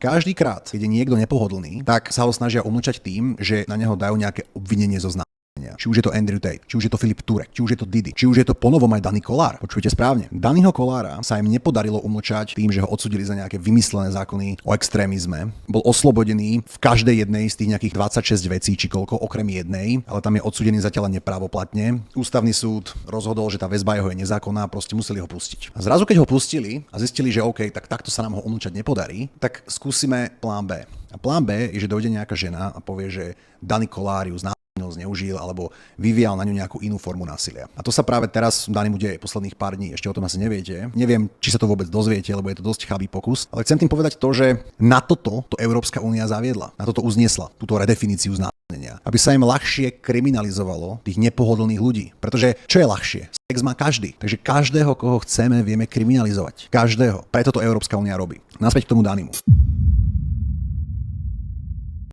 Každý krát, keď je niekto nepohodlný, tak sa ho snažia umlčať tým, že na neho dajú nejaké obvinenie zo známenia. Či už je to Andrew Tate, či už je to Filip Turek, či už je to Diddy, či už je to ponovom aj Dani Kollár. Počujete správne. Daniho Kollára sa im nepodarilo umlčať tým, že ho odsúdili za nejaké vymyslené zákony o extrémizme. Bol oslobodený v každej jednej z tých nejakých 26 vecí, či koľko, okrem jednej, ale tam je odsúdený zatiaľ neprávoplatne. Ústavný súd rozhodol, že tá väzba jeho je nezákonná, proste museli ho pustiť. A zrazu keď ho pustili a zistili, že OK, tak takto sa nám ho umlčať nepodarí, tak skúsime plán B. A plán B je, že dojde nejaká žena a povie, že Dani Kollár ju zneužil alebo vyvíjal na ňu nejakú inú formu násilia. A to sa práve teraz Danimu deje posledných pár dní, ešte o tom asi neviete. Neviem, či sa to vôbec dozviete, lebo je to dosť chabý pokus, ale chcem tým povedať to, že na toto to Európska únia zaviedla, na toto uzniesla túto redefiníciu znásilnenia, aby sa im ľahšie kriminalizovalo tých nepohodlných ľudí. Pretože čo je ľahšie? Sex má každý. Takže každého, koho chceme, vieme kriminalizovať. Každého. Preto to Európska únia robí. Naspäť k tomu Danimu.